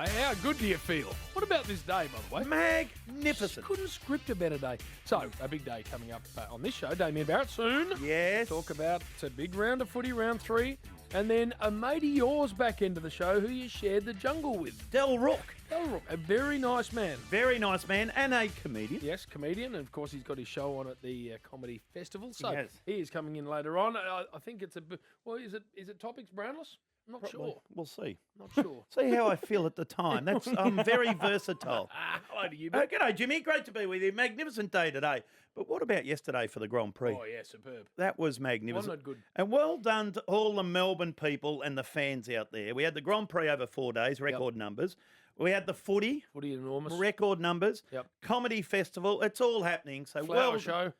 How good do you feel? What about this day, by the way? Magnificent. Couldn't script a better day. So, a big day coming up on this show. Damien Barrett soon. Yes. Talk about a big round of footy, round 3. And then a mate of yours back into the show who you shared the jungle with. Dilruk. Dilruk, a very nice man. Very nice man and a comedian. Yes, comedian. And, of course, he's got his show on at the Comedy Festival. So Yes. he is coming in later on. I think it's is it Topics Brownless? I'm not sure. We'll see. Not sure. See how I feel at the time. I'm very versatile. Hello to you, G'day, Jimmy. Great to be with you. Magnificent day today. But what about yesterday for the Grand Prix? Oh, yeah, superb. That was magnificent. Wasn't it good? And well done to all the Melbourne people and the fans out there. We had the Grand Prix over 4 days, record numbers. We had the footy. Footy enormous. Record numbers. Yep. Comedy festival. It's all happening. So Flower show.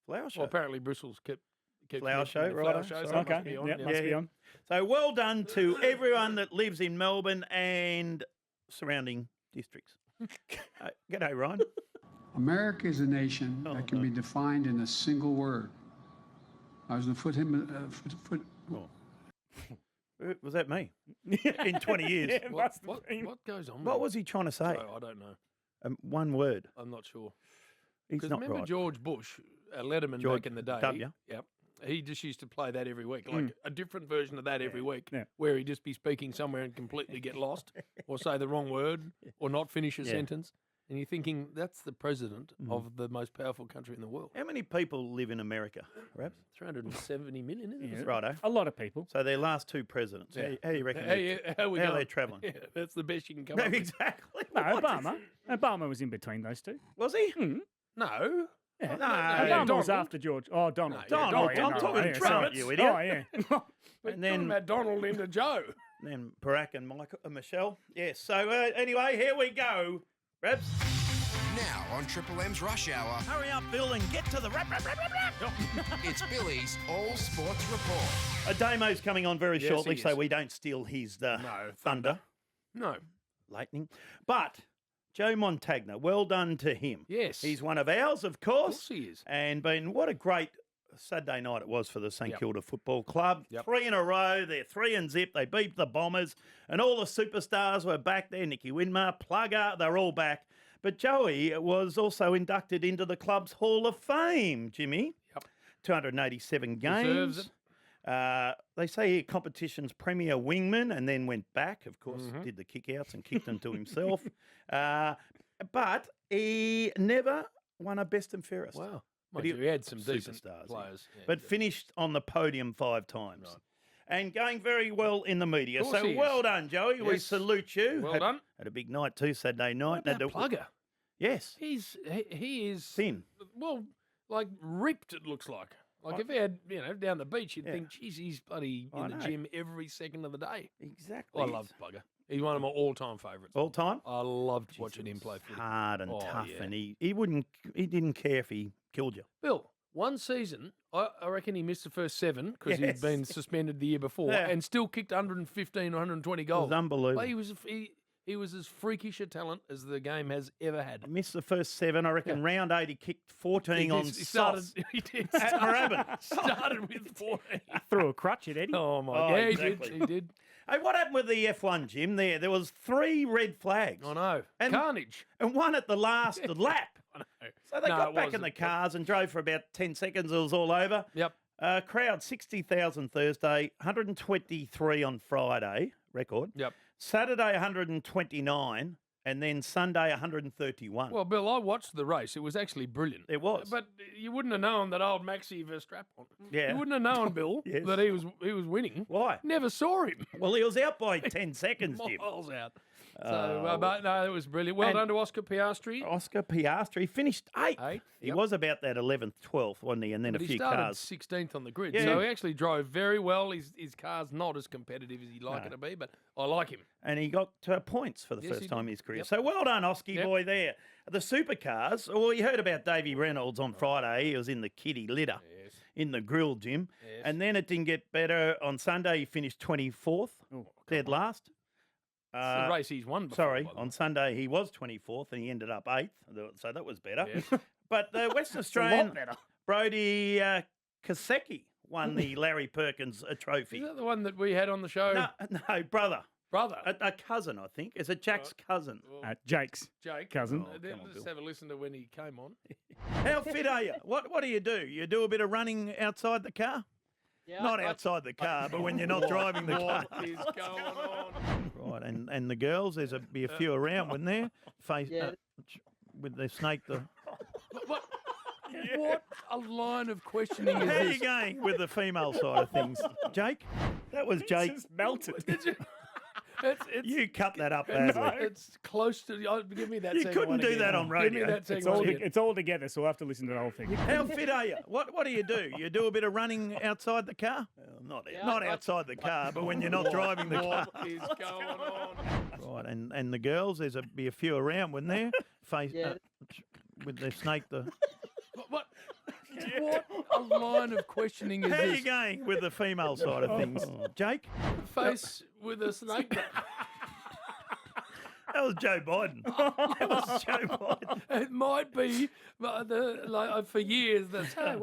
Flower show. Well, apparently Bristol's kept Flower show, mentioning the right? Flower show, So so it must okay. be on. Yep, yeah. must be on. So well done to everyone that lives in Melbourne and surrounding districts. G'day, Ryan. America is a nation that can be defined in a single word. I was going to put him. Was that me? In 20 years. Yeah, must have What been. goes on? What was he trying to say? I don't know. One word. I'm not sure. He's Because not remember right. George Bush, Letterman George back in the day? W. Yep. He just used to play that every week, like a different version of that every week, Yeah. where he'd just be speaking somewhere and completely get lost or say the wrong word or not finish a sentence. And you're thinking, that's the president of the most powerful country in the world. How many people live in America, Raps? 370 million, isn't it? Righto. A lot of people. So their last 2 presidents. Yeah. How do you reckon? How we how going? they're travelling? Yeah, that's the best you can come No, up with. exactly. No, What? Obama was in between those two. Was he? No. Yeah. No. Obama was Donald. after George. Oh, Donald. No, yeah, Donald. Donald. I'm talking yeah, Trump, sorry. you idiot. Oh, yeah. We're And then- talking about Donald into Joe. Then Barack and Michelle. Yes. So anyway, here we go. Raps. Now on Triple M's Rush Hour, Hurry up, Bill, and get to the rap. it's Billy's All Sports Report. Damo's coming on very Yes, shortly, he so is. we don't steal his No, thunder. No. Lightning. But Joe Montagna, well done to him. Yes. He's one of ours, of Of course. course he is. And what a great Saturday night it was for the St Yep. Kilda Football Club. Yep. 3 in a row. They're 3 and zip. They beat the Bombers. And all the superstars were back there. Nicky Winmar, Plugger, they're all back. But Joey was also inducted into the club's Hall of Fame, Jimmy. Yep. 287 Deserves games. They say here competition's premier wingman and then went back, of course, Mm-hmm. did the kick-outs and kicked them to himself. But he never won a best and fairest. Wow. But Mind you, he had some decent superstars, players. Yeah, but finished on the podium 5 times. Right. And going very well in the media. Of course So he is. well done, Joey. We Yes. salute you. Well had, done. Had a big night too, Saturday night. What about Plugger? Yes. He is Thin. well, like ripped. It looks like. Like if he had, down the beach, you'd think, geez, he's bloody I in the know. gym every second of the day. Exactly. I love Plugger. He's one of my all-time favourites. All time? I loved watching him play footy. Hard and Oh, tough. yeah. And he didn't care if he killed you. Bill, one season, I reckon he missed the first 7 because Yes. he'd been suspended the year before Yeah. and still kicked 115 or 120 goals. unbelievable. But he was as freakish a talent as the game has ever had. Missed the first 7. I reckon round 8 he kicked 14 on sauce. He did. At Moorabbin. Started with 14. Threw a crutch at Eddie. Oh, my Oh, God. Yeah, exactly. he did. Hey, what happened with the F1, Jim? There was 3 red flags. I know. And- Carnage. And one at the last lap. I know. So they No, got it back in the wasn't. cars and drove for about 10 seconds. It was all over. Yep. Crowd 60,000 Thursday, 123 on Friday, record. Yep. Saturday 129, and then Sunday 131. Well, Bill, I watched the race. It was actually brilliant. It was. But you wouldn't have known that old Maxi Verstappen. Yeah. You wouldn't have known, Bill, Yes. that he was winning. Why? Never saw him. Well, he was out by 10 seconds, Jim. Miles out. So, but no, it was brilliant. Well And- done to Oscar Piastri. Oscar Piastri finished 8th. Eighth, He yep. was about that 11th, 12th, wasn't he? And then But a he few started cars. 16th on the grid, Yeah. so he actually drove very well. His car's not as competitive as he'd like it to be, but I like him. And he got points for the Yes, first he time in did. his career. Yep. So well done, Oski Yep. boy there. The supercars, well, you heard about Davey Reynolds on Friday. He was in the kiddie litter in the grill, Jim. Yes. And then it didn't get better. On Sunday, he finished 24th, dead last. It's the race he's won before. Sorry, by the way. on Sunday he was 24th and he ended up 8th, so that was better. Yes. But the Western a Australian lot better. Brody Kosecki won the Larry Perkins Is trophy. that the one that we had on the show? No, brother. Brother. A cousin, I think. Is it Jack's cousin? Jake's Jake. cousin. Let's have a listen to when he came on. How fit are you? What do? You do a bit of running outside the car? Yeah, Not outside the car, but when you're not driving the car. What is going on? Right, and the girls, be a few around, wouldn't there? Yeah. With their snake. What a line of questioning How is are you this? going with the female side of things, Jake? That was Jake. Just melted. It's, You cut that up badly. it's close to. Give me that. You second couldn't one do again. that on Give radio. me that It's second all, one again. it's all together, so we'll have to listen to the whole thing. How fit are you? What do? You do a bit of running outside the car? Not outside the car, but when you're not driving the car. What is going on? Right, and the girls, be a few around, wouldn't there? Yeah. With their snake. What a line of questioning is How are this? you going with the female side of things, Jake? Face with a snake. That was Joe Biden. That was Joe Biden. It might be, but for years, that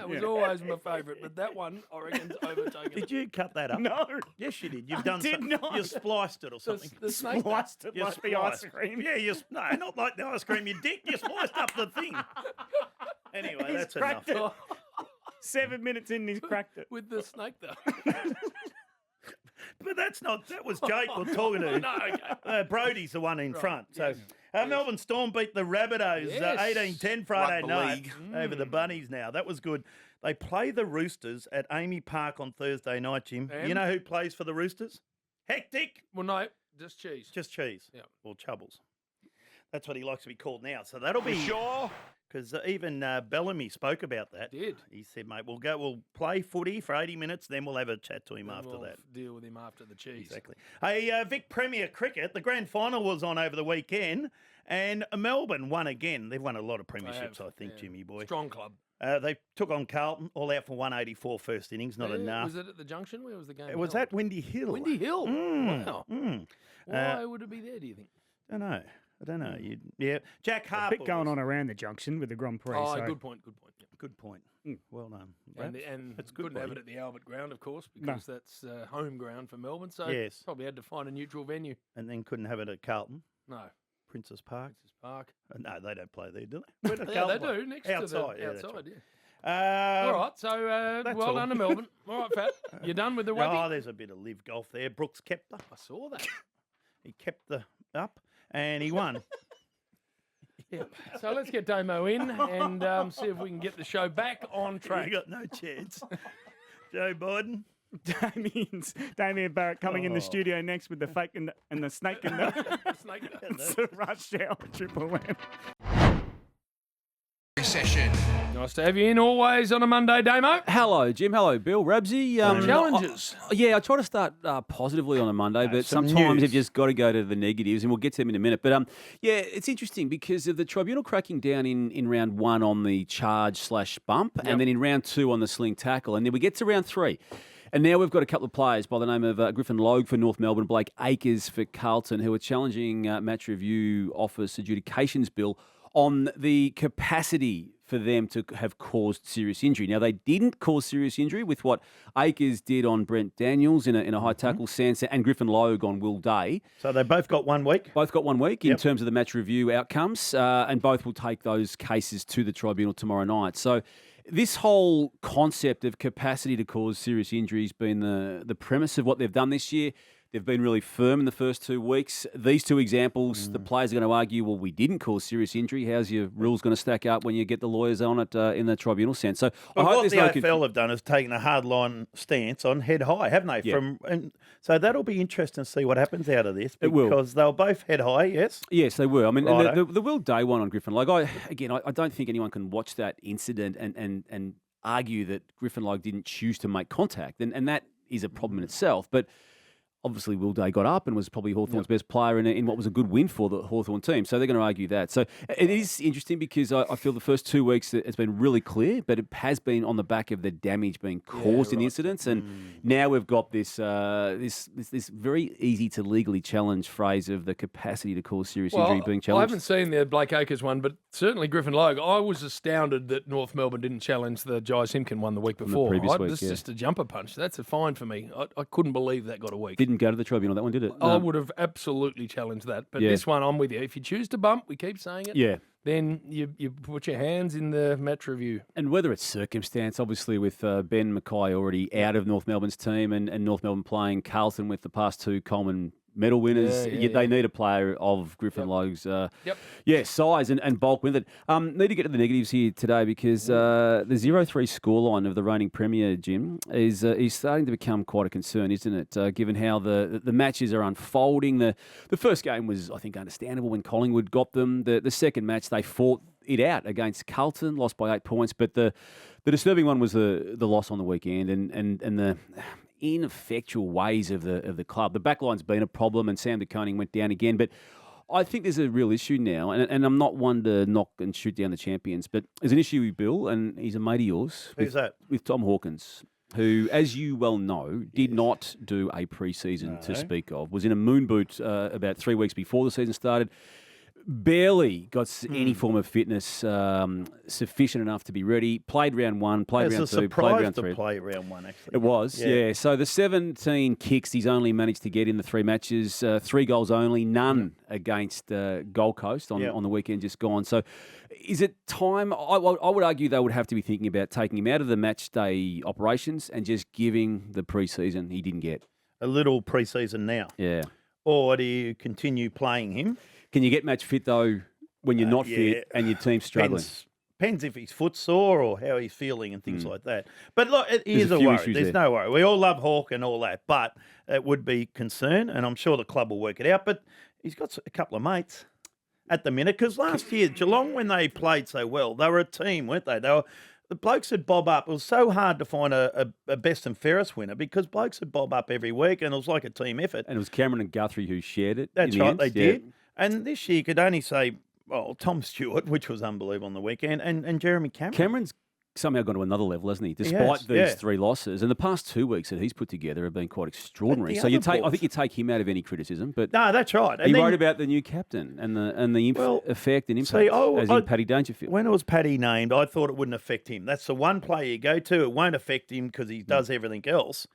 was always my favourite. But that one, I reckon's overtaken. Did you cut that up? No. Yes, you did. You've done did something. not. You spliced it or something. The snake. Sliced it You like the ice spliced. cream. Yeah, no, not like the ice cream, you dick. You spliced up the thing. Anyway, He's that's cracked enough. it. 7 minutes in, he's cracked it. With the snake, though. But that was Jake we're talking to. No, okay. Brody's the one in front. So Melbourne Storm beat the Rabbitohs Yes. 18-10 Friday Rugby night league. over the Bunnies now. That was good. They play the Roosters at Amy Park on Thursday night, Jim. And? You know who plays for the Roosters? Hectic. Well, no, just cheese. Just Cheese. Yeah. Or Chubbles. That's what he likes to be called now. So that'll be... Sure. Because even Bellamy spoke about that. Did. He said, mate, we'll play footy for 80 minutes, then we'll have a chat to him after We'll that. deal with him after the cheese. Exactly. Hey, Vic Premier Cricket, the grand final was on over the weekend, and Melbourne won again. They've won a lot of premierships, I think, yeah. Jimmy boy. Strong club. They took on Carlton, all out for 184 first innings, not Yeah, enough. Was it at the junction? Where was the game? It was held? at Windy Hill. Windy Hill. Wow. Mm. Why would it be there, do you think? I don't know. Yeah. Jack A Harper. bit going on around the junction with the Grand Prix. Oh, so good point. Good point. Yeah. Good point. Well done. And That's good couldn't by have you. it at the Albert Ground, of course, because that's home ground for Melbourne. So Yes. probably had to find a neutral venue. And then couldn't have it at Carlton, No, Princess Park. Princess Park. No, they don't play there, do they? Where does Yeah, Carlton they play? do next to Outside, the yeah, that's outside. right. Yeah. All right, so that's well all. done to Melbourne. All right, Fat, you done with the rugby? Oh, there's a bit of live golf there. Brooks kept the. I saw that. He kept the up, and he won. Yeah. So let's get Damo in and see if we can get the show back on track. You got no chance. Joe Biden. Damien Barrett coming in the studio next with the fake and the snake in the Snake. it's a rush hour Triple M. Session. Nice to have you in always on a Monday, Damo. Hello, Jim. Hello, Bill. Rabsy. Challenges. I try to start positively on a Monday, but some sometimes news. you've just got to go to the negatives, and we'll get to them in a minute. But it's interesting because of the tribunal cracking down in round one on the charge/bump, and then in round two on the sling tackle, and then we get to round three. And now we've got a couple of players by the name of Griffin Logue for North Melbourne, Blake Acres for Carlton, who are challenging Match Review Office Adjudications Bill on the capacity for them to have caused serious injury. Now, they didn't cause serious injury with what Acres did on Brent Daniels in a high tackle sense, and Griffin Logue on Will Day. So they both got 1 week. Both got 1 week in terms of the match review outcomes, and both will take those cases to the tribunal tomorrow night. So this whole concept of capacity to cause serious injuries been the premise of what they've done this year. They've been really firm in the first 2 weeks. These two examples, the players are going to argue, well, we didn't cause serious injury. How's your rules going to stack up when you get the lawyers on it in the tribunal sense? So But I hope what there's the no AFL have done is taken a hardline stance on head high, haven't they? Yeah. And so that'll be interesting to see what happens out of this. It will. Because they were both head high, yes? Yes, they were. I mean, and Righto. the Will Day one on Griffin Logue, I don't think anyone can watch that incident and argue that Griffin Logue didn't choose to make contact. And that is a problem in itself. But obviously, Will Day got up and was probably Hawthorn's best player in what was a good win for the Hawthorn team. So they're going to argue that. So it is interesting because I feel the first 2 weeks it's been really clear, but it has been on the back of the damage being caused in the incidents. And now we've got this very easy to legally challenge phrase of the capacity to cause serious injury being I challenged. haven't seen the Blake Acres one, but certainly Griffin Logue. I was astounded that North Melbourne didn't challenge the Jai Simpkin one the week before. previous week, This is yeah. just a jumper punch. That's a fine for me. I couldn't believe that got a week. Didn't didn't go to the tribunal, that one, did it? I No. would have absolutely challenged that. But Yeah. this one, I'm with you. If you choose to bump, we keep saying it. Yeah. Then you put your hands in the match review. And whether it's circumstance, obviously with Ben Mackay already out of North Melbourne's team and North Melbourne playing Carlton with the past two Coleman medal winners, they need a player of Griffin Logue's size and bulk with it. Need to get to the negatives here today because the 0-3 scoreline of the reigning Premier, Jim, is starting to become quite a concern, isn't it? Given how the matches are unfolding. The first game was, I think, understandable when Collingwood got them. The second match, they fought it out against Carlton, lost by 8 points. But the disturbing one was the loss on the weekend and the ineffectual ways of the club. The backline's been a problem, and Sam de Koning went down again. But I think there's a real issue now, and I'm not one to knock and shoot down the champions, but there's an issue with Bill, and he's a mate of yours. Who's that? With Tom Hawkins, who, as you well know, did not do a pre-season to speak of. Was in a moon boot about 3 weeks before the season started. Barely got any form of fitness sufficient enough to be ready. Played round one, played round two, played round three. Play round one, actually. It was, yeah. So the 17 kicks he's only managed to get in the 3 matches, 3 goals only, none against Gold Coast on the weekend just gone. So is it time? I would argue they would have to be thinking about taking him out of the match day operations and just giving the pre-season he didn't get. A little pre-season now. Yeah. Or do you continue playing him? Can you get match fit, though, when you're not fit and your team's struggling? Depends if he's foot sore or how he's feeling and things like that. But look, it is a few worry. issues There's there. no worry. We all love Hawke and all that, but it would be concern, and I'm sure the club will work it out. But he's got a couple of mates at the minute, because last year, Geelong, when they played so well, they were a team, weren't they? The blokes would bob up. It was so hard to find a best and fairest winner because blokes would bob up every week, and it was like a team effort. And it was Cameron and Guthrie who shared it. That's in the right, end. they did. And this year, you could only say, well, Tom Stewart, which was unbelievable on the weekend, and Jeremy Cameron. Cameron's somehow gone to another level, hasn't he? Despite these 3 losses. And the past 2 weeks that he's put together have been quite extraordinary. So I think you take him out of any criticism. But no, that's right. Are you worried about the new captain and the effect and impact as in Paddy Dangerfield? When it was Paddy named, I thought it wouldn't affect him. That's the one player you go to. It won't affect him because he does everything else.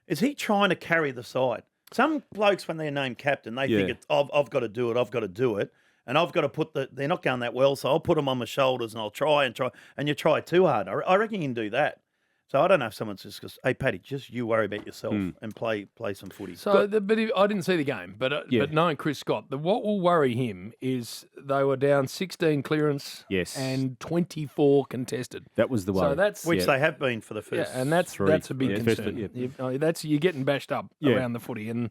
Is he trying to carry the side? Some blokes, when they're named captain, they think it's, I've got to do it, I've got to do it. And I've got to they're not going that well, so I'll put them on my shoulders and I'll try. And you try too hard. I reckon you can do that. So I don't know if someone's just goes, hey, Paddy, just you worry about yourself and play some footy. So, I didn't see the game, but knowing Chris Scott, what will worry him is they were down 16 clearance and 24 contested. That was the worry. So that's which they have been for the first and that's a big concern. You're getting bashed up around the footy, and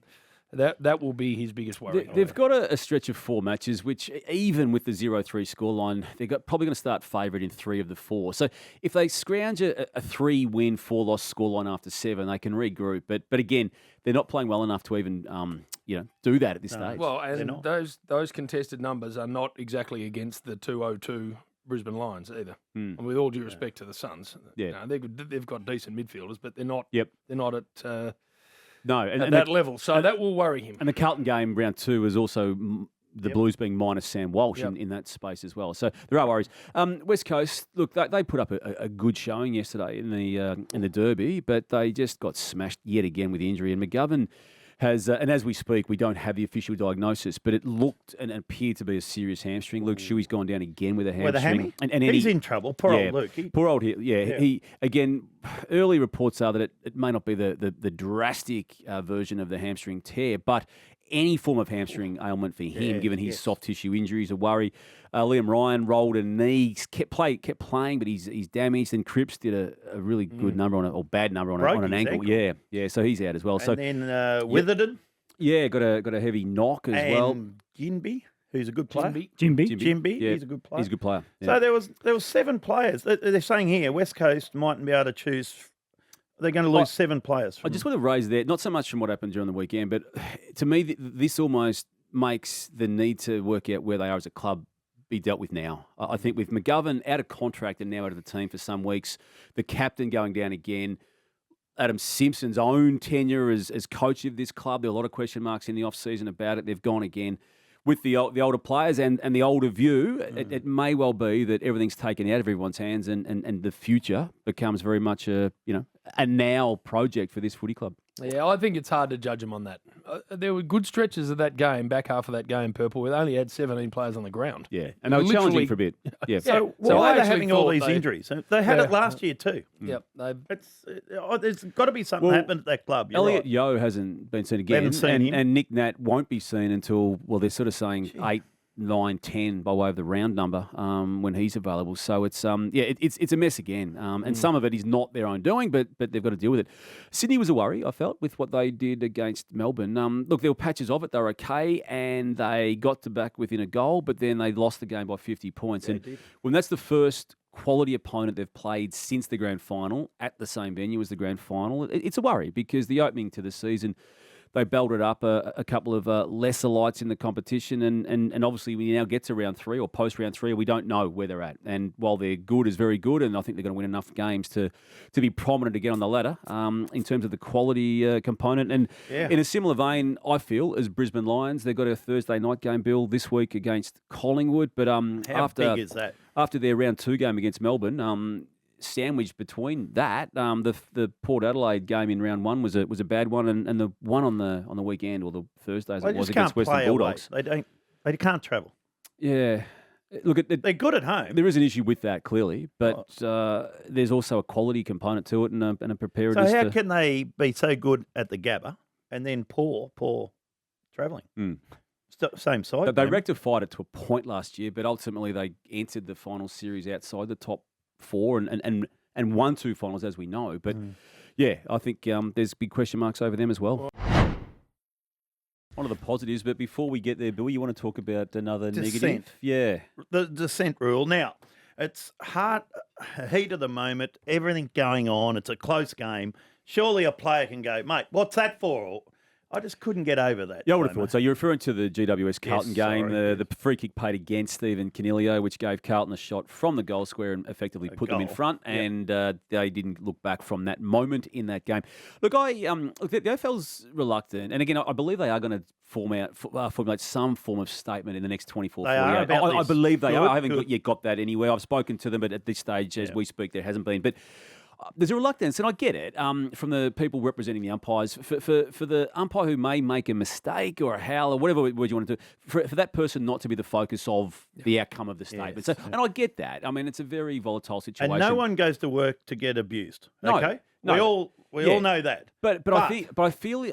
that will be his biggest worry. They've got a stretch of 4 matches, which even with the 0-3 scoreline, they're probably going to start favoured in 3 of the 4. So if they scrounge a 3-win, 4-loss scoreline after 7, they can regroup. But again, they're not playing well enough to even do that at this stage. Well, and those contested numbers are not exactly against the 202 Brisbane Lions either. And with all due respect to the Suns, they've got decent midfielders, but they're not. They're not at. At that level. So that will worry him. And the Carlton game, round 2, is also the Blues being minus Sam Walsh in that space as well. So there are worries. West Coast, look, they put up a good showing yesterday in the Derby, but they just got smashed yet again with injury. And McGovern has, and as we speak, we don't have the official diagnosis, but it looked and appeared to be a serious hamstring. Luke Shuey's gone down again with a hamstring. With a hammy? And he's in trouble. Poor old Luke. Poor old, He, again, early reports are that it may not be the drastic version of the hamstring tear, but any form of hamstring ailment for him, given his soft tissue injuries, a worry. Liam Ryan rolled a knee, kept playing, but he's damaged. And Cripps did a really good number or bad number on an ankle. Yeah. So he's out as well. And then Witherden, got a heavy knock as well. And Ginby, who's a good player. Jimby. He's a good player. He's a good player. Yeah. So there was 7 players. They're saying here West Coast mightn't be able to choose. They're going to lose 7 players. I just want to raise that, not so much from what happened during the weekend, but to me, this almost makes the need to work out where they are as a club be dealt with now. I think with McGovern out of contract and now out of the team for some weeks, the captain going down again, Adam Simpson's own tenure as coach of this club, there are a lot of question marks in the off-season about it. They've gone again. With the older players and the older view, it may well be that everything's taken out of everyone's hands and the future becomes very much a a now project for this footy club. Yeah, I think it's hard to judge them on that. There were good stretches of that game, back half of that game, Purple, where they only had 17 players on the ground. Yeah, and they were challenging for a bit. Yeah. So why are they having all these injuries? They had it last year too. Yep. There's got to be something happened at that club. Elliot Yeo hasn't been seen again. And Nick Nat won't be seen until, well, they're sort of saying 8, 9, 10 by way of the round number when he's available. So it's it's a mess again. And some of it is not their own doing, but they've got to deal with it. Sydney was a worry, I felt, with what they did against Melbourne. Look, there were patches of it. They were okay, and they got to back within a goal, but then they lost the game by 50 points. And when that's the first quality opponent they've played since the grand final at the same venue as the grand final, it's a worry because the opening to the season, they belted up a couple of lesser lights in the competition, and obviously when you now get to round 3 or post round 3, we don't know where they're at. And while they're good is very good, and I think they're going to win enough games to be prominent again on the ladder in terms of the quality component. And in a similar vein, I feel, as Brisbane Lions, they've got a Thursday night game, Bill, this week against Collingwood. But how big is that? After their round 2 game against Melbourne, sandwiched between that, the Port Adelaide game in round 1 was a bad one, and the one on the weekend or the Thursday as it was against Western Bulldogs. They can't travel. Yeah, look, they're good at home. There is an issue with that clearly, but there's also a quality component to it and a preparedness. So how can they be so good at the Gabba and then poor travelling? Same side. They rectified it to a point last year, but ultimately they entered the final series outside the top 4 and won 2 finals, as we know. But I think there's big question marks over them as well. One of the positives, but before we get there, Bill, you want to talk about another negative? Yeah. The dissent rule. Now, it's heat of the moment, everything going on, it's a close game. Surely a player can go, mate, what's that for? I just couldn't get over that. Yeah, I would have thought so. You're referring to the GWS Carlton game, the free kick paid against Stephen Canelio, which gave Carlton a shot from the goal square and effectively put them in front, and they didn't look back from that moment in that game. Look, the AFL's reluctant, and again, I believe they are going to formulate some form of statement in the next 24, 48 hours. I believe they are. I haven't yet got that anywhere. I've spoken to them, but at this stage, as we speak, there hasn't been. But there's a reluctance, and I get it, from the people representing the umpires. For the umpire who may make a mistake or a howl or whatever word you want to do, for that person not to be the focus of the outcome of the statement. So, and I get that. I mean, it's a very volatile situation. And no one goes to work to get abused. No, okay? no. We all know that. But I fear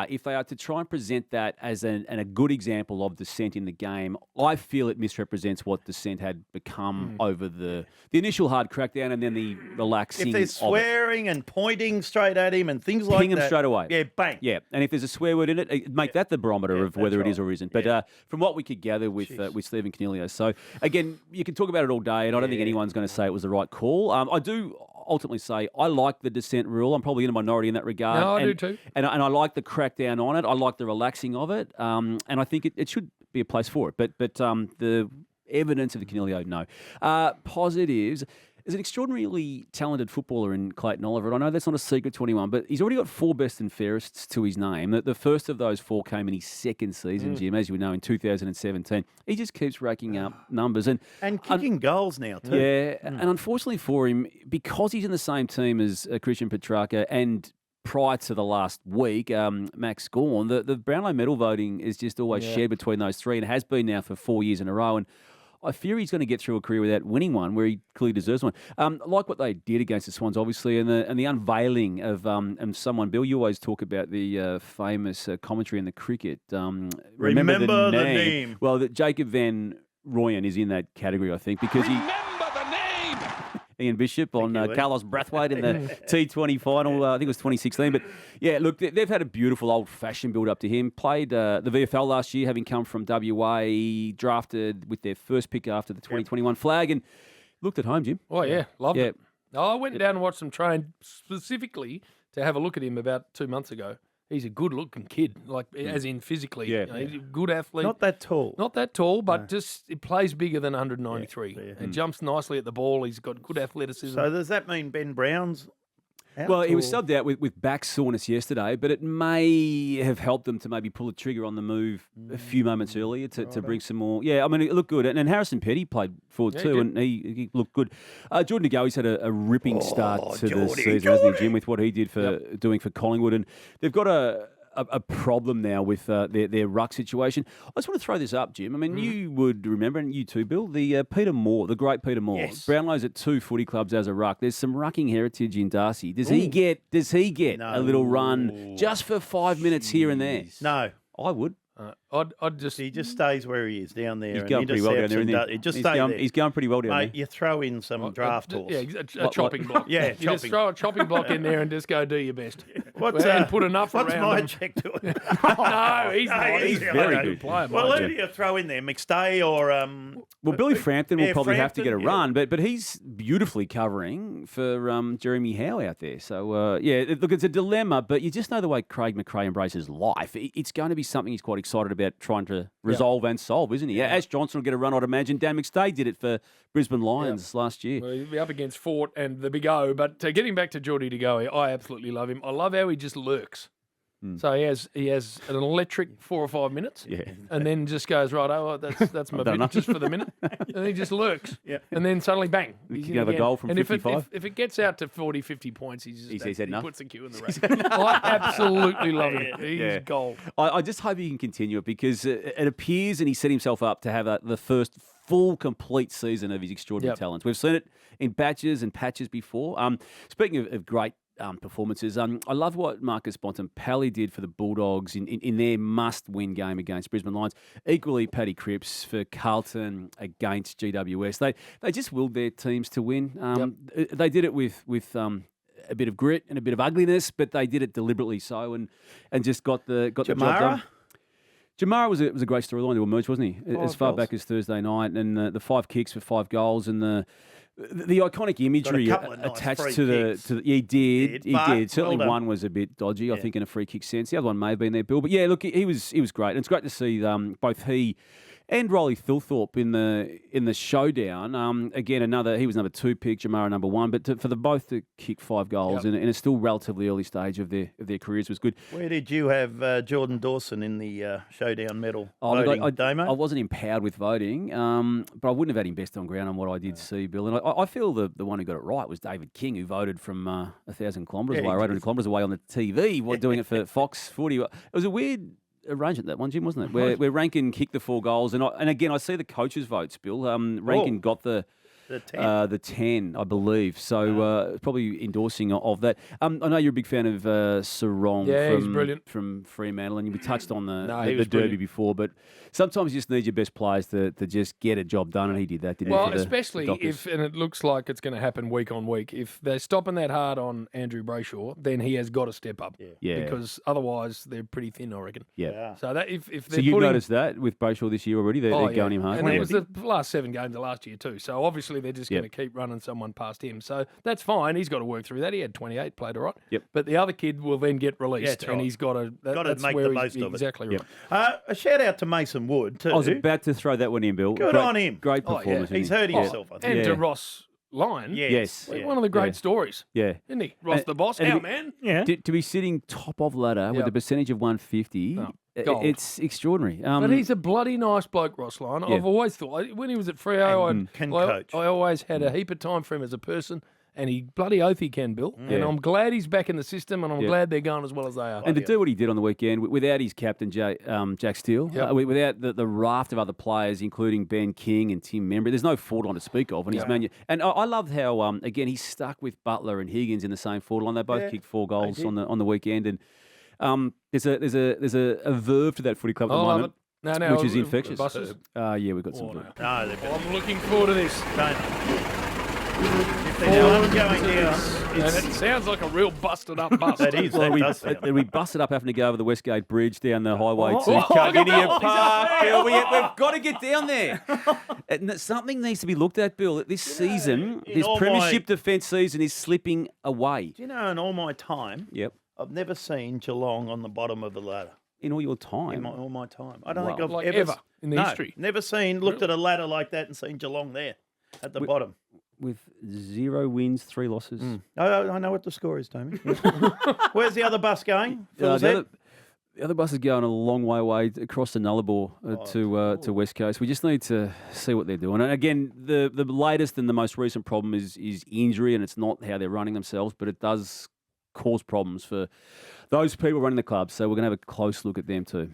if they are to try and present that as a good example of dissent in the game, I feel it misrepresents what dissent had become over the initial hard crackdown and then the relaxing. If they're swearing and pointing straight at him and things like that, ping him straight away. Yeah, bang. Yeah, and if there's a swear word in it, make that the barometer of whether it is or isn't. But from what we could gather with Stephen Canelio, so again, you can talk about it all day, and I don't think anyone's going to say it was the right call. I do ultimately say I like the dissent rule. I'm probably in a minority in that regard. No, I do too. And I like the crackdown on it. I like the relaxing of it. And I think it should be a place for it. But the evidence of the Canelio, no. Positives. There's an extraordinarily talented footballer in Clayton Oliver. And I know that's not a secret to anyone, but he's already got 4 best and fairests to his name. The first of those 4 came in his second season, Jim, as you know, in 2017. He just keeps racking up numbers. And kicking goals now, too. Yeah, and unfortunately for him, because he's in the same team as Christian Petrarca and prior to the last week, Max Gawn, the Brownlow medal voting is just always shared between those 3 and it has been now for 4 years in a row. And I fear he's going to get through a career without winning one, where he clearly deserves one. Like what they did against the Swans, obviously, and the unveiling of someone. Bill, you always talk about the famous commentary in the cricket. Remember the name. Well, Jacob Van Rooyen is in that category, I think, because Ian Bishop on Carlos Brathwaite in the T20 final, I think it was 2016. But yeah, look, they've had a beautiful old-fashioned build-up to him. Played the VFL last year, having come from WA, drafted with their first pick after the 2021 flag, and looked at home, Jim. Oh, yeah, loved it. I went down and watched them train specifically to have a look at him about 2 months ago. He's a good-looking kid, as in physically. Yeah. You know, he's a good athlete. Not that tall. Not that tall, but just he plays bigger than 193 and jumps nicely at the ball. He's got good athleticism. So does that mean Ben Brown's Well, he was subbed out with back soreness yesterday, but it may have helped them to maybe pull the trigger on the move a few moments earlier to bring some more. Yeah, I mean, it looked good. And Harrison Petty played forward too, and he looked good. Jordan De Goey's had a ripping start to the season, hasn't he, Jim, with what he did for doing for Collingwood. And they've got a problem now with their ruck situation. I just want to throw this up, Jim. I mean, you would remember, and you too, Bill, the Peter Moore, the great Peter Moore. Yes. Brownlow's at 2 footy clubs as a ruck. There's some rucking heritage in Darcy. Does he get a little run just for 5 minutes here and there? No. I would. I'd just. He just stays where he is down there. He's going pretty well down there, isn't he? He just He's stays going, there. he's going pretty well down Mate, there. you throw in some draft horse. Yeah, a chopping block. Yeah, you just throw a chopping block in there and just go do your best. And put enough what's around my him. check to it? No, he's not. He's a very good player. Well, who do you throw in there? McStay or Well, Billy Frampton will probably have to get a Frampton, run, but he's beautifully covering for Jeremy Howe out there. So, look, it's a dilemma, but you just know the way Craig McRae embraces life. It's going to be something he's quite excited about trying to resolve and solve, isn't he? Yeah. Ash Johnson will get a run, I'd imagine. Dan McStay did it for Brisbane Lions last year. Well, he'll be up against Fort and the Big O, but getting back to Geordie De Goey, I absolutely love him. I love how he just lurks. So he has an electric 4 or 5 minutes, and then just goes right. Oh, that's my bit just for the minute, and he just lurks, and then suddenly bang, he's have a goal from 55. If it gets out to 40, 50 points, he enough. puts the cue in the rack. I absolutely love him. He's gold. I just hope he can continue it because it appears, and he set himself up to have the first full, complete season of his extraordinary talents. We've seen it in batches and patches before. Speaking of great performances. I love what Marcus Bontempelli did for the Bulldogs in their must-win game against Brisbane Lions. Equally, Paddy Cripps for Carlton against GWS. They just willed their teams to win. They did it with a bit of grit and a bit of ugliness, but they did it deliberately so and just got the job done. Jamara was a great storyline to emerge, wasn't he? As far back as Thursday night, and the 5 kicks for 5 goals and the iconic imagery attached to the he did. Certainly one was a bit dodgy, I think, in a free kick sense. The other one may have been there, Bill. But yeah, look, he was great, and it's great to see both he and Riley Thilthorpe in the showdown. Again, he was number 2 pick, Jamara number 1, but for both to kick 5 goals in a still relatively early stage of their careers was good. Where did you have Jordan Dawson in the showdown medal voting, voting, Damo? I wasn't empowered with voting, but I wouldn't have had him best on ground on what I did see, Bill. And I feel the one who got it right was David King, who voted from 1,000 kilometres away, 800 kilometres away on the TV, doing it for Fox Footy. It was a weird arrangement, that one, Jim, wasn't it? Where Rankin kicked the 4 goals, and again, I see the coaches' votes, Bill. Rankin got the 10, I believe. So probably endorsing of that. I know you're a big fan of Sarong he's brilliant. From Fremantle, and we touched on the brilliant. derby before, but sometimes you just need your best players to just get a job done, and he did that, didn't he? Well, especially and it looks like it's going to happen week on week, if they're stopping that hard on Andrew Brayshaw, then he has got to step up. Yeah. Because otherwise they're pretty thin, I reckon. Yeah. So that if So you've noticed that with Brayshaw this year already? They're going him hard. And it was the last 7 games of last year too. So obviously they're just going to keep running someone past him. So that's fine. He's got to work through that. He had 28, played all right. Yep. But the other kid will then get released, and he's got to make the most of it. Exactly right. A shout out to Mason Wood too. I was about to throw that one in, Bill. Good on him. Great performance. He's hurt himself, I think. And to Ross Lyon. Yes. One of the great stories. Yeah. Isn't he? Ross the boss. Our man. Yeah. To be sitting top of ladder with a percentage of 150, it's extraordinary. But he's a bloody nice bloke, Ross Lyon. I've always thought, when he was at Freo, I always had a heap of time for him as a person. And he bloody oath he can, Bill. And I'm glad he's back in the system, and I'm glad they're going as well as they are. And to do what he did on the weekend, without his captain, Jack Steele, without the raft of other players, including Ben King and Tim Membry, there's no forward line to speak of. And I loved how, again, he's stuck with Butler and Higgins in the same forward line. They both kicked 4 goals on the weekend. And there's a verve to that footy club at the moment. No, which is infectious. Buses? We've got some. I'm looking forward to this. And it sounds like a real busted up bus. That is. We busted up having to go over the Westgate Bridge down the highway to Cardinia Park. Bill, we've got to get down there. And something needs to be looked at, Bill. This season, this premiership defence season is slipping away. Do you know, in all my time, Yep. I've never seen Geelong on the bottom of the ladder. In all your time? In all my time. I don't think I've ever in the history. Never looked at a ladder like that and seen Geelong there at the bottom. with 0 wins, 3 losses. I know what the score is, Tommy. Where's the other bus going? The other bus is going a long way away across the Nullarbor to West Coast. We just need to see what they're doing. And again, the latest and the most recent problem is injury, and it's not how they're running themselves, but it does cause problems for those people running the club. So we're going to have a close look at them too.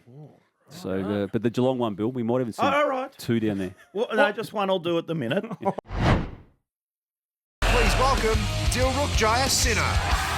So, but the Geelong one, Bill, we might even send 2 down there. Well, no, just one will do at the minute. Please welcome Dilruk Jayasinha.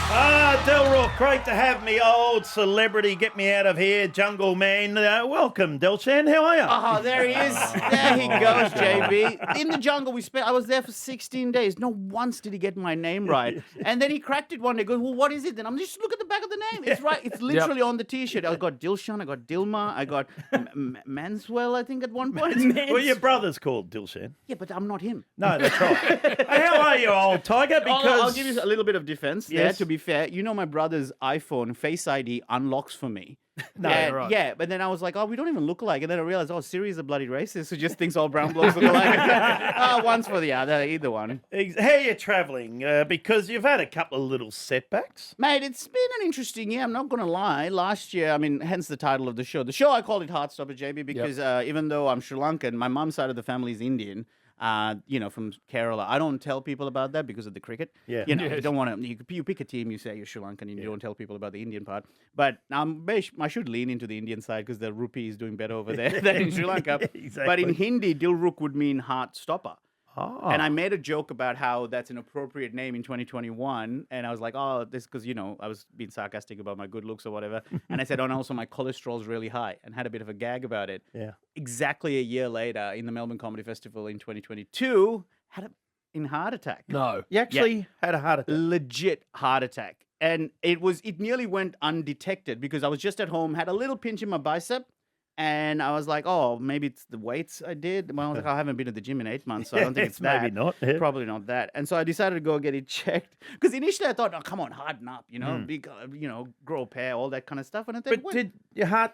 Dilruk, great to have me, old celebrity. Get me out of here, jungle man. Welcome, Dilshan. How are you? Oh, there he is. There he goes, JB. In the jungle, I was there for 16 days. Not once did he get my name right. And then he cracked it one day. Goes, well, what is it? Then I'm just look at the back of the name. It's right. It's literally on the T-shirt. I got Dilshan. I got Dilma. I got Manswell, I think, at one point. Well, your brother's called Dilshan. Yeah, but I'm not him. No, that's right. Hey, how are you, old tiger? Because I'll give you a little bit of defense there, to be fair. You know my brother's iPhone Face ID unlocks for me. Right. Yeah, but then I was like, oh, we don't even look alike. And then I realized, oh, Siri is a bloody racist who just thinks all brown blokes look alike. One's for the other, either one. How are you travelling? Because you've had a couple of little setbacks. Mate, it's been an interesting year. I'm not going to lie. Last year, I mean, hence the title of the show. The show, I called it Heartstopper, JB, because even though I'm Sri Lankan, my mum's side of the family is Indian. From Kerala. I don't tell people about that because of the cricket. Yeah. You don't want to. You pick a team. You say you're Sri Lankan, and you don't tell people about the Indian part. But I should lean into the Indian side because the rupee is doing better over there than in Sri Lanka. Exactly. But in Hindi, Dilruk would mean heart stopper. Oh. And I made a joke about how that's an appropriate name in 2021. And I was like, oh, this because, I was being sarcastic about my good looks or whatever. And I said, oh, and also my cholesterol's really high and had a bit of a gag about it. Yeah. Exactly a year later in the Melbourne Comedy Festival in 2022, had a heart attack. No. You actually had a heart attack? Legit heart attack. And it nearly went undetected because I was just at home, had a little pinch in my bicep. And I was like, oh, maybe it's the weights I did. Well, I was like, I haven't been at the gym in 8 months, so I don't think it's that. Maybe not. Yeah. Probably not that. And so I decided to go get it checked. Because initially I thought, oh, come on, harden up, big, grow a pair, all that kind of stuff. And I thought, But did your heart...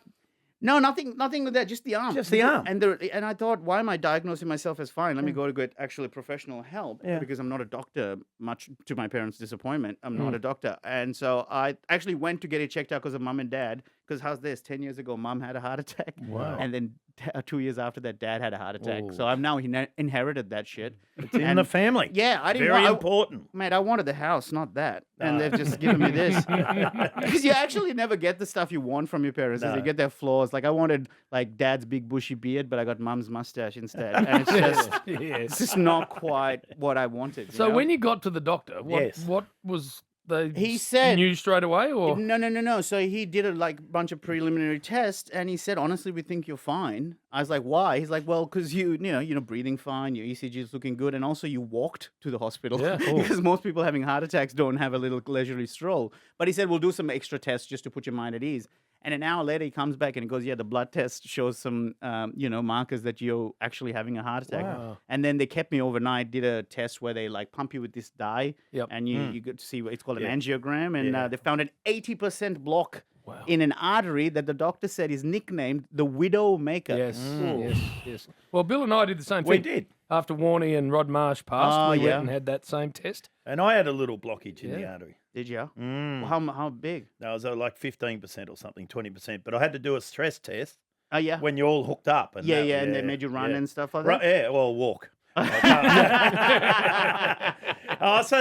No, nothing with that, just the arm. Just the arm. And I thought, why am I diagnosing myself as fine? Let me go to get actually professional help because I'm not a doctor, much to my parents' disappointment. I'm not a doctor. And so I actually went to get it checked out because of mum and dad. Because how's this? 10 years ago, mum had a heart attack. Wow. And then 2 years after that, dad had a heart attack. So I've now inherited that shit. It's in the family. Yeah, I didn't Very important. Mate, I wanted the house, not that. And they've just given me this. Because you actually never get the stuff you want from your parents. You get their flaws. Like I wanted dad's big bushy beard, but I got mum's mustache instead. And it's just it's just not quite what I wanted. So when you got to the doctor, what was he said knew straight away, or no. So he did a bunch of preliminary tests, and he said, honestly, we think you're fine. I was like, why? He's like, well, because you're breathing fine, your ECG is looking good, and also you walked to the hospital because most people having heart attacks don't have a little leisurely stroll. But he said, we'll do some extra tests just to put your mind at ease. And an hour later, he comes back and he goes, yeah, the blood test shows some, markers that you're actually having a heart attack. Wow. And then they kept me overnight, did a test where they pump you with this dye. Yep. And you get to see what it's called an angiogram. And they found an 80% block in an artery that the doctor said is nicknamed the Widow Maker. Yes. Well, Bill and I did the same thing. We did. After Warney and Rod Marsh passed, we went and had that same test. And I had a little blockage in the artery. Did you? How big? No, it was like 15% or something, 20%. But I had to do a stress test. Oh, yeah? When you're all hooked up. And and they made you run and stuff like that? Yeah, well, walk. So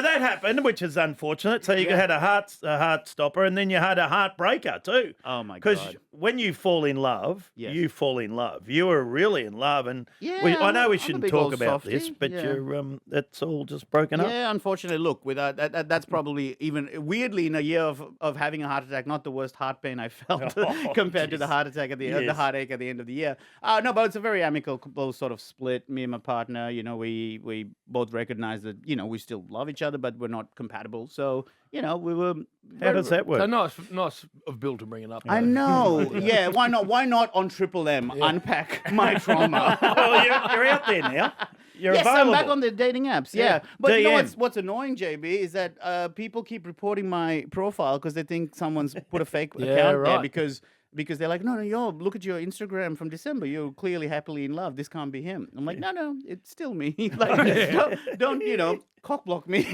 that happened, which is unfortunate. So you had a heart stopper, and then you had a heartbreaker too. Oh my God! Because when you fall in love, you fall in love. You were really in love, and I know we shouldn't talk about this, but you're it's all just broken up. Yeah, unfortunately. Look, without that's probably even weirdly in a year of having a heart attack, not the worst heart pain I felt compared to the heart attack at the heartache at the end of the year. No, but it's a very amicable sort of split. Me and my partner. We both recognize that, we still love each other, but we're not compatible. So, we were... How does that work? So nice of Bill to bring it up. I know. Yeah, why not? Why not on Triple M unpack my trauma? Well, you're out there now. You're yes, available. I'm back on the dating apps. Yeah. But you know what's annoying, JB, is that people keep reporting my profile because they think someone's put a fake account there because because they're like, no, look at your Instagram from December. You're clearly happily in love. This can't be him. I'm like, no, it's still me. Like, don't cock block me.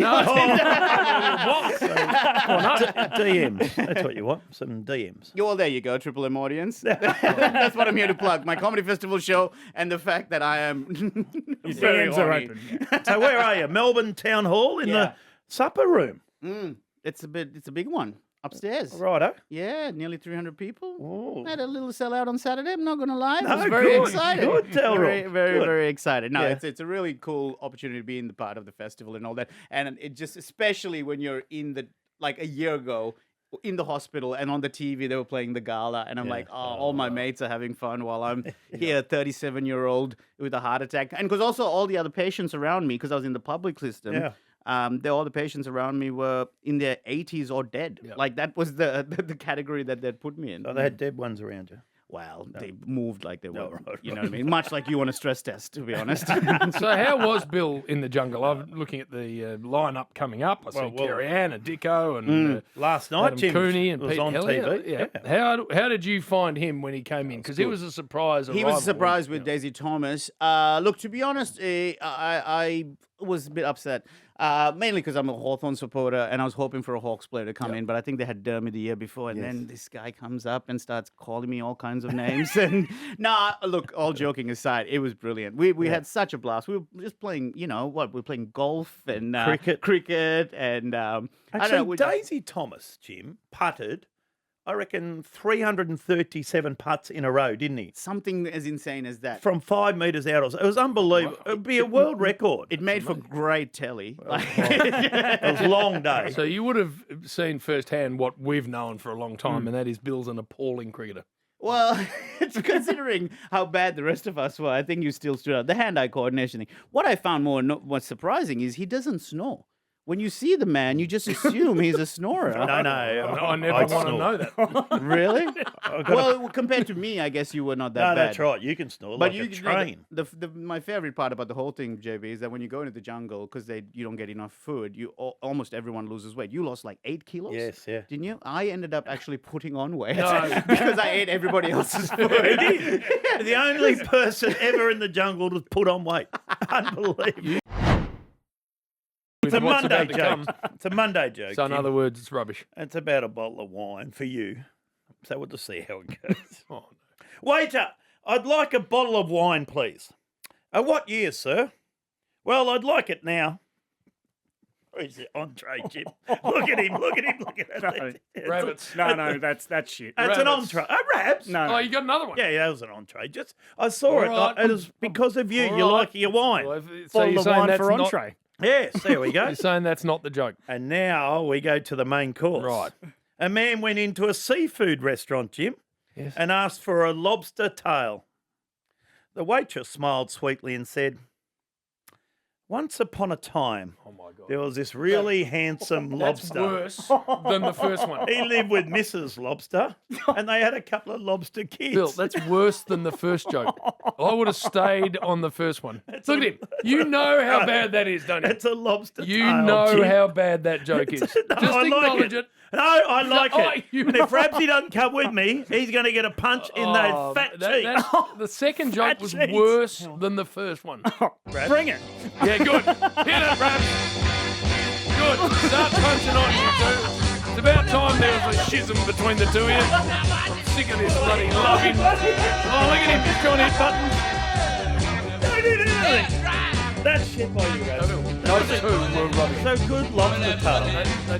DMs. That's what you want. Some DMs. Well, there you go, Triple M audience. That's what I'm here to plug. My comedy festival show and the fact that I am very DMs are horny. open. So where are you? Melbourne Town Hall in the supper room. It's a big one. Upstairs. Righto. Yeah, nearly 300 people. Oh. Had a little sellout on Saturday. I'm not going to lie. I No, was very good, excited. good, Dilruk. Very, Good. very excited. No, Yeah. it's a really cool opportunity to be in the part of the festival and all that. And it just, especially when you're like a year ago, in the hospital and on the TV, they were playing the gala. And I'm like, all my mates are having fun while I'm here, 37-year-old with a heart attack. And because also all the other patients around me, because I was in the public system, all the patients around me were in their 80s or dead. Yep. Like that was the category that they'd put me in. So they had dead ones around you. Well, they moved like they were. Right, you know what I mean? Much like you on a stress test, to be honest. So how was Bill in the jungle? I'm looking at the lineup coming up. I see Carrie Ann and Dicko and last night, Adam Jim Cooney and was Pete on Hellier. TV. Yeah. How did you find him when he came in? Because he was a surprise. He was a surprise with Daisy Thomas. Look, to be honest, I was a bit upset. Mainly because I'm a Hawthorn supporter and I was hoping for a Hawks player to come in, but I think they had Dermy the year before, and then this guy comes up and starts calling me all kinds of names. And look, all joking aside, it was brilliant. We had such a blast. We were just playing, we were playing golf and cricket and I Actually, don't know. Daisy Thomas, Jim, putted, I reckon, 337 putts in a row, didn't he? Something as insane as that. From 5 metres out. It was unbelievable. It would be a world record. It made for great telly. It was a long day. So you would have seen firsthand what we've known for a long time, and that is Bill's an appalling cricketer. Well, considering how bad the rest of us were, I think you still stood out. The hand-eye coordination thing. What I found more surprising is he doesn't snore. When you see the man, you just assume he's a snorer. No, I never want to know that. Really? Well, compared to me, I guess you were not that bad. No, that's right. You can snore like a train. My favorite part about the whole thing, JB, is that when you go into the jungle, because you don't get enough food, almost everyone loses weight. You lost like 8 kilos? Yes, yeah. Didn't you? I ended up actually putting on weight because I ate everybody else's food. The only person ever in the jungle to put on weight. Unbelievable. It's a Monday joke. It's a Monday joke. So in other words, it's rubbish. It's about a bottle of wine for you. So we'll just see how it goes. Waiter, I'd like a bottle of wine, please. What year, sir? Well, I'd like it now. Where's the entree, Jim? Look at him. Rabbits. No, that's shit. That's an entree. Rabs? No. Oh, you got another one? Yeah, that was an entree. I saw it. Right. It was because of you. All You right. like your wine. Well, Bottle so you're of saying wine that's for not, entree. Yes, there we go. you're saying that's not the joke. And now we go to the main course. Right. A man went into a seafood restaurant, Jim, and asked for a lobster tail. The waitress smiled sweetly and said, once upon a time, there was this really handsome lobster. That's worse than the first one. He lived with Mrs. Lobster, and they had a couple of lobster kids. Bill, that's worse than the first joke. I would have stayed on the first one. Look at him. You know how bad that is, don't you? It's a lobster You tail, know Jim. how bad that joke is. No, Just I like acknowledge it. No, I like Oh, it. you And if know. Rapsy doesn't come with me, he's going to get a punch in those fat cheeks. The second joke Fat was cheeks. worse than the first one. Bring it. Yeah, good. Hit it, Raps. Good. Start punching on, you two. It's about time there was a schism between the two of you. I'm sick of this bloody loving. Oh, look at him. He's trying to hit buttons. Don't hit anything. That's shit by you, Rapsy. Those two were rubbish. So good lobster tail. They